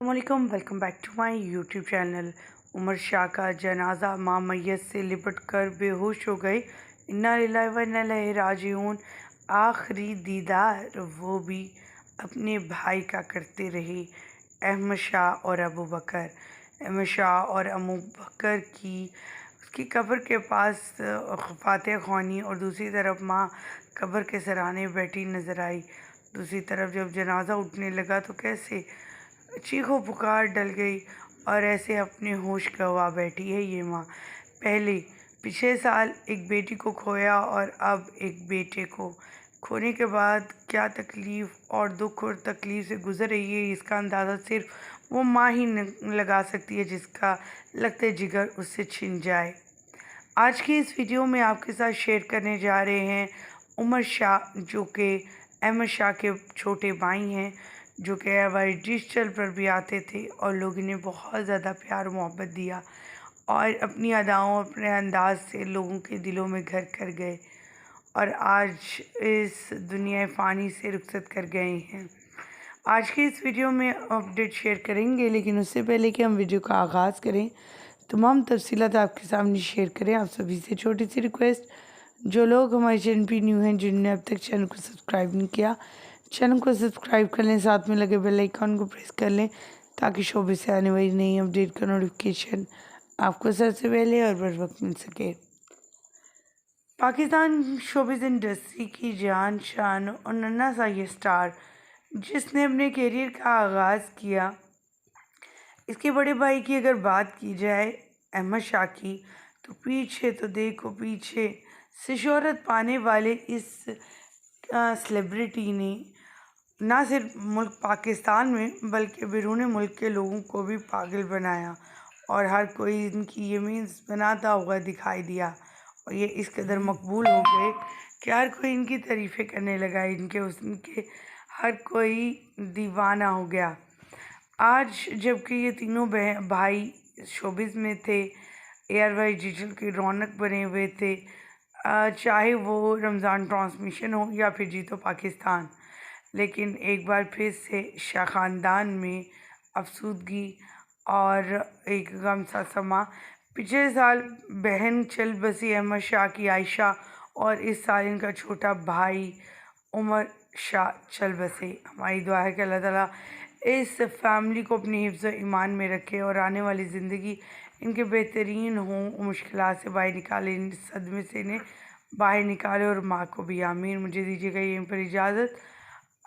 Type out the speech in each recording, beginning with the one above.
अस्सलामुअलैकुम, welcome back to my YouTube channel. Umar Shah का जनाजा मां मैयत से लिपट कर बेहोश हो गए। इन्ना लिल्लाहि व इन्ना इलैहि राजिऊन। आखिरी दीदार वो भी अपने भाई का करते रहे, अहमद शाह और अबू बकर। अहमद शाह और अबू बकर की उसकी कब्र के पास फातिहा ख्वानी और दूसरी तरफ माँ कब्र के सराहने बैठी नज़र आई। दूसरी तरफ जब जनाजा उठने लगा तो कैसे चीखों पुकार डल गई और ऐसे अपने होश गंवा बैठी है ये माँ। पिछले साल एक बेटी को खोया और अब एक बेटे को खोने के बाद क्या तकलीफ़ और दुख और तकलीफ़ से गुज़र रही है, इसका अंदाज़ा सिर्फ वो माँ ही लगा सकती है जिसका लगते जिगर उससे छिन जाए। आज की इस वीडियो में आपके साथ शेयर करने जा रहे हैं उमर शाह, जो कि अहमद शाह के छोटे भाई हैं, जो कि हमारे डिजिटल पर भी आते थे और लोग इन्हें बहुत ज़्यादा प्यार मोहब्बत दिया और अपनी अदाओं अपने अंदाज से लोगों के दिलों में घर कर गए और आज इस दुनिया फ़ानी से रुखसत कर गए हैं। आज की इस वीडियो में अपडेट शेयर करेंगे, लेकिन उससे पहले कि हम वीडियो का आगाज़ करें तमाम तफसीलात आपके सामने शेयर करें। आप सभी से छोटी सी रिक्वेस्ट, जो लोग हमारे चैनल पर न्यू हैं, जिन्होंने अब तक चैनल को सब्सक्राइब नहीं किया, चैनल को सब्सक्राइब कर लें, साथ में लगे बेल आइकन को प्रेस कर लें ताकि शोबे से आने वाली नई अपडेट का नोटिफिकेशन आपको सबसे पहले और बर वक्त मिल सके। पाकिस्तान शोबिज़ इंडस्ट्री की जान, शान और नन्हा सा ये स्टार जिसने अपने करियर का आगाज़ किया, इसके बड़े भाई की अगर बात की जाए अहमद शाह की, तो पीछे से शोहरत पाने वाले इस सेलिब्रिटी ने ना सिर्फ मुल्क पाकिस्तान में बल्कि बैरून मुल्क के लोगों को भी पागल बनाया और हर कोई इनकी ये मीम्स बनाता हुआ दिखाई दिया और ये इस कदर मकबूल हो गए कि हर कोई इनकी तारीफ़ें करने लगा, उनके हर कोई दीवाना हो गया। आज जबकि ये तीनों भाई शोबिज़ में थे, ARY डिजिटल की रौनक बने हुए थे, चाहे वो रमज़ान ट्रांसमिशन हो या फिर जीतो पाकिस्तान, लेकिन एक बार फिर से शाह ख़ानदान में अफसुदगी और एक गम सा समा। पिछले साल बहन चल बसी अहमद शाह की आयशा और इस साल इनका छोटा भाई उमर शाह चल बसे। हमारी दुआ है कि अल्लाह ताला इस फैमिली को अपनी हिफ्ज़ ईमान में रखे और आने वाली ज़िंदगी इनके बेहतरीन हों, मुश्किलात से बाहर निकाले, इन सदमे से इन्हें बाहर निकाले और माँ को भी आमीन। मुझे दीजिएगा यहीं पर इजाज़त।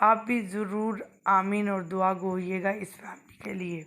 आप भी ज़रूर आमीन और दुआ गो होइएगा इस फैमिली के लिए।